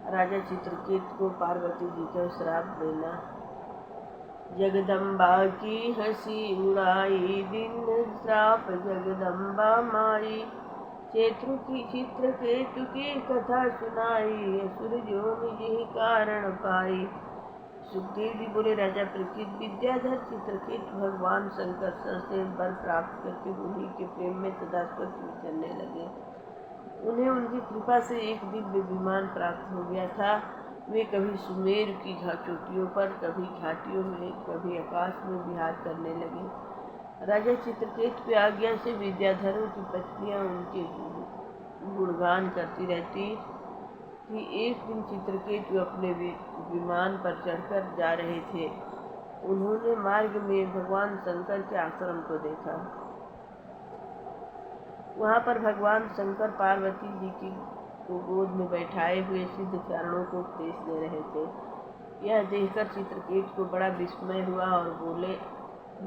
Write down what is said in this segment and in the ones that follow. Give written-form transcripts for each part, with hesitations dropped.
राजा चित्रकेत को पार्वती जी का श्राप देना। जगदम्बा की हंसी उड़ाई दिन श्राप जगदम्बा माई। चित्रकेतु की कथा सुनाई असुर जोनि यही कारण पाई। सुखदेव जी बोले, राजा प्रकृत विद्याधर चित्रकेत भगवान शंकर से वर प्राप्त करके उन्हीं के प्रेम में सदा स्वच्छ विचरने लगे। उन्हें उनकी कृपा से एक दिव्य विमान प्राप्त हो गया था। वे कभी सुमेर की चोटियों पर, कभी घाटियों में, कभी आकाश में विहार करने लगे। राजा चित्रकेत की आज्ञा से विद्याधरों की पत्नियां उनके गुणगान करती रहती कि एक दिन चित्रकेत अपने विमान पर चढ़कर जा रहे थे। उन्होंने मार्ग में भगवान शंकर के आश्रम को देखा। वहाँ पर भगवान शंकर पार्वती जी की गोद में बैठाए हुए सिद्ध चरणों को उपदेश दे रहे थे। यह देखकर चित्रकेत को बड़ा विस्मय हुआ और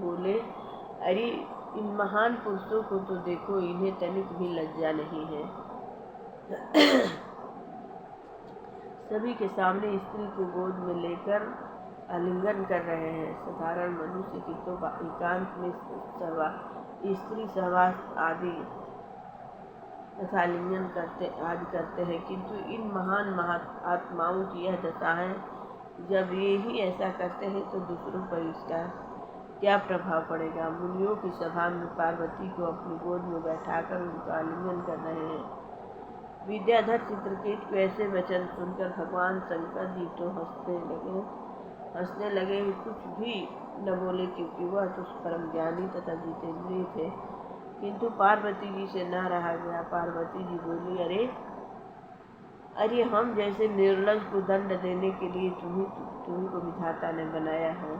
बोले, अरे इन महान पुरुषों को तो देखो, इन्हें तनिक भी लज्जा नहीं है। सभी के सामने स्त्री को गोद में लेकर आलिंगन कर रहे हैं। साधारण मनुष्य की तो एकांत में स्त्री सहवास आदि तथा आलिंगन करते हैं, किंतु इन महान आत्माओं की यह दशा है। जब ये ही ऐसा करते हैं तो दूसरों पर इसका क्या प्रभाव पड़ेगा। मुनियों की सभा में पार्वती को अपनी गोद में बैठाकर उनका आलिंगन कर रहे हैं। विद्याधर चित्रकेत को ऐसे वचन सुनकर भगवान शंकर जी तो हंसने लगे, कुछ भी न बोले, क्योंकि वह तो परम ज्ञानी तथा जितेंद्रिय थे। किंतु पार्वती जी से न रहा गया। पार्वती जी बोली, अरे हम जैसे निर्लज को दंड देने के लिए तुम्ही को विधाता ने बनाया है।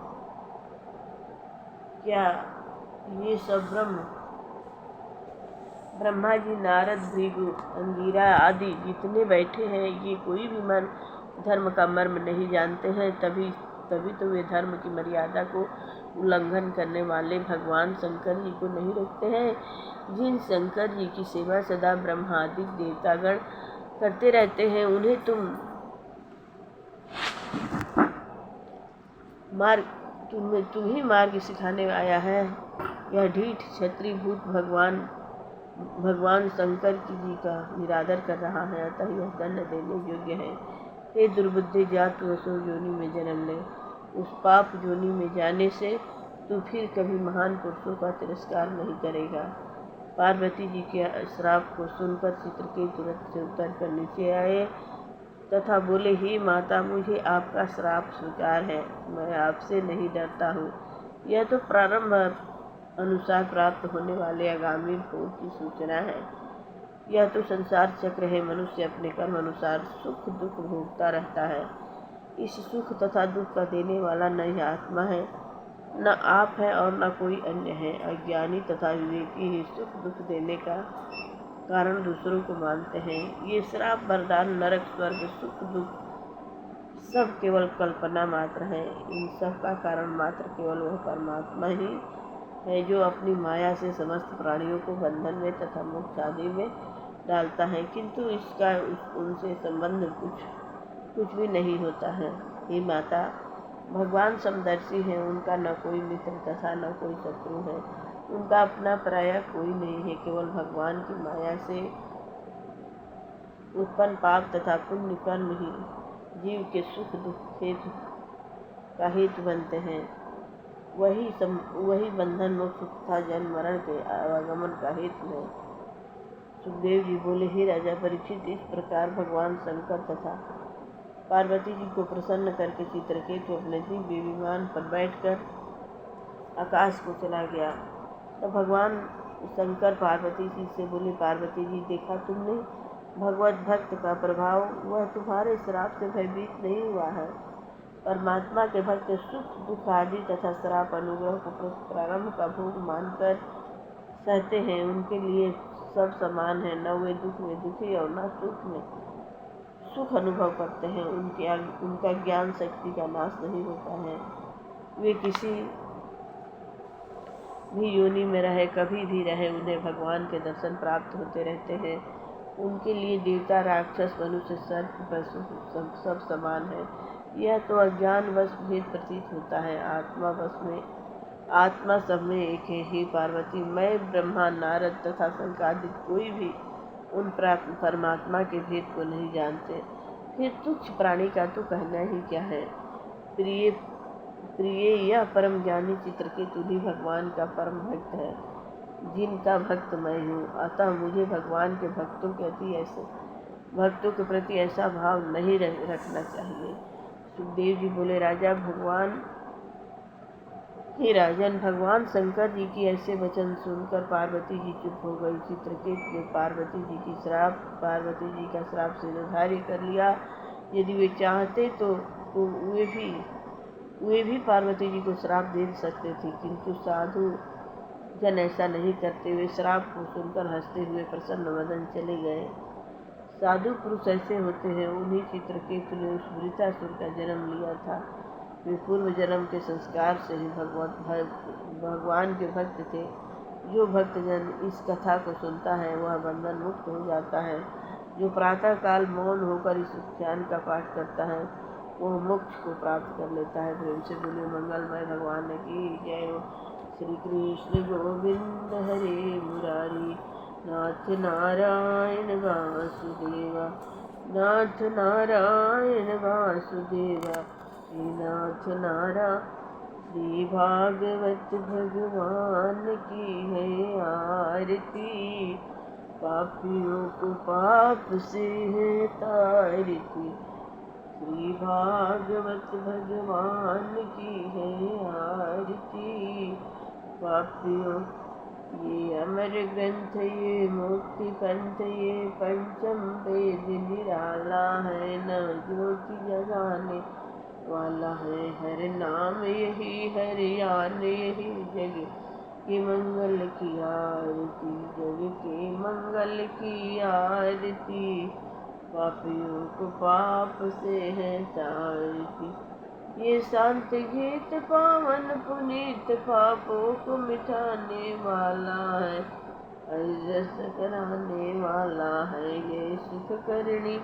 क्या ये सब ब्रह्मा जी, नारद, भृगु, अंगिरा आदि जितने बैठे हैं, ये कोई भी धर्म का मर्म नहीं जानते हैं। तभी तो वे धर्म की मर्यादा को उल्लंघन करने वाले भगवान शंकर जी को नहीं रोकते हैं। जिन शंकर जी की सेवा सदा ब्रह्मादि देवतागण करते रहते हैं, उन्हें तुम्ही मार्ग सिखाने आया है। यह ढीठ क्षत्रिय भूत भगवान शंकर जी का निरादर कर रहा है, अतः यह दंड देने योग्य है। हे दुर्बुद्धि जात, तू असुर योनि में जन्म ले। उस पाप योनि में जाने से तू फिर कभी महान पुरुषों का तिरस्कार नहीं करेगा। पार्वती जी के श्राप को सुनकर चित्रकेत तुरंत से उतर कर नीचे आए तथा बोले, हे माता, मुझे आपका श्राप स्वीकार है। मैं आपसे नहीं डरता हूँ। यह तो प्रारंभ अनुसार प्राप्त होने वाले आगामी भोग की सूचना है। यह तो संसार चक्र है। मनुष्य अपने कर्म अनुसार सुख दुख भोगता रहता है। इस सुख तथा दुख का देने वाला न यह आत्मा है, न आप है और न कोई अन्य है। अज्ञानी तथा विवेकी ही सुख दुख देने का कारण दूसरों को मानते हैं। ये श्राप, वरदान, नरक, स्वर्ग, सुख दुख सब केवल कल्पना मात्र है। इन सब का कारण मात्र केवल वह परमात्मा ही है, जो अपनी माया से समस्त प्राणियों को बंधन में तथा मोक्ष आदि में डालता है, किंतु इसका उनसे संबंध कुछ भी नहीं होता है। हे माता, भगवान समदर्शी हैं। उनका न कोई मित्र तथा न कोई शत्रु है। उनका अपना पराया कोई नहीं है। केवल भगवान की माया से उत्पन्न पाप तथा पुण्य कर्म ही जीव के सुख दुख का हेतु बनते हैं। वही बंधन मोक्ष तथा जन्म मरण के आवागमन का हेतु है। सुखदेव जी बोले, हे राजा परीक्षित, इस प्रकार भगवान शंकर तथा पार्वती जी को प्रसन्न करके चित्रकेत अपने दिव्य विमान पर बैठकर आकाश को चला गया। तो भगवान शंकर पार्वती जी से बोले, पार्वती जी, देखा तुमने भगवत भक्त का प्रभाव, वह तुम्हारे श्राप से भयभीत नहीं हुआ है। परमात्मा के भक्त सुख दुख आदि तथा श्राप अनुग्रह को प्रारंभ का भोग मानकर सहते हैं। उनके लिए सब समान है। न वे दुख में दुखी और न सुख में सुख अनुभव करते हैं। उनका ज्ञान शक्ति का नाश नहीं होता है। वे किसी भी योनि में रहे, कभी भी रहे, उन्हें भगवान के दर्शन प्राप्त होते रहते हैं। उनके लिए देवता, राक्षस, मनुष्य, सर्प, पशु सब समान है। यह तो अज्ञानवश भेद प्रतीत होता है। आत्मा सब में एक है। हे पार्वती, मैं, ब्रह्मा, नारद तथा संकादिक कोई भी उन परमात्मा के भेद को नहीं जानते। फिर तुच्छ प्राणी का तो कहना ही क्या है। प्रिय यह परम ज्ञानी चित्रकेतु ही भगवान का परम भक्त है, जिनका भक्त मैं हूँ। अतः मुझे भगवान के भक्तों के प्रति ऐसा भाव नहीं रखना चाहिए। सुखदेव जी बोले, हे राजन, भगवान शंकर जी की ऐसे वचन सुनकर पार्वती जी चुप हो गई। चित्रकेत ने पार्वती जी का श्राप शिरोधार्य कर लिया। यदि वे चाहते तो वे भी पार्वती जी को श्राप दे सकते थे, किंतु साधु जन ऐसा नहीं करते। वे श्राप को सुनकर हंसते हुए प्रसन्न वदन चले गए। साधु पुरुष ऐसे होते हैं। उन्हीं चित्रकेतु ने उस वृत्रासुर का जन्म लिया था। वे पूर्व जन्म के संस्कार से ही भगवान के भक्त थे। जो भक्तजन इस कथा को सुनता है वह बंधन मुक्त हो जाता है। जो प्रातः काल मौन होकर इस उद्यान का पाठ करता है वह मोक्ष को प्राप्त कर लेता है। प्रेम से बोले मंगलमय भगवान की जय हो। श्री कृष्ण गोविंद हरे मुरारी, नाथ नारायण वासुदेवा, नाथ नारायण वासुदेवा, नाथ नारायण। श्री भागवत भगवान की है आरती, पापियों को पाप से है तारती। श्री भागवत भगवान की है आरती, पापियों। ये अमर ग्रंथ, ये मुक्ति पंथ, ये पंचम वेद निराला है। न ज्योति जगाने वाला है, हर नाम यही, हर यान यही। जग के मंगल की आरती, जग के मंगल की आरती, पापियों को पाप से है तारती। ये शांत गीत पावन पुनीत, पापों को मिटाने वाला है, रस कराने वाला है। ये सुख करनी,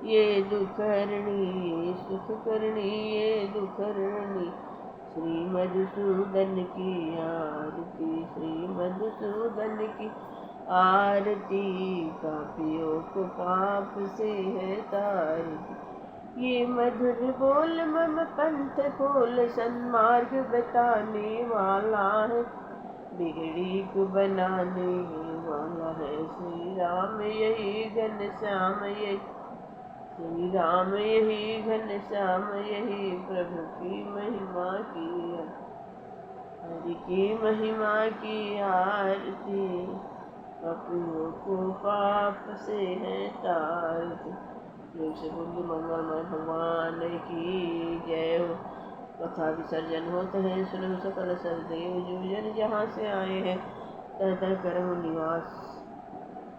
ये दुख हरणी, ये सुख करनी, ये दुख हरणी। श्री मधुसूदन की आरती, श्री मधुसूदन की आरती, पापियों को पाप से है तारती। ये मधुर बोल मम पंथ खोल, सन्मार्ग बताने वाला है, बिगड़ी को बनाने वाला है। श्री राम यही घनश्याम, यही श्री राम यही घनश्याम, यही प्रभु की महिमा की, हरि की महिमा की आरती, पापियों को पाप से है तारती। प्रेम से बोलिए मंगलमय भगवान की जय हो। कथा विसर्जन होते हैं, सुनो सकल सरदेव, जो जन जहाँ से आए हैं तह तह करहु निवास।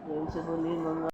प्रेम से बोलिए मंगल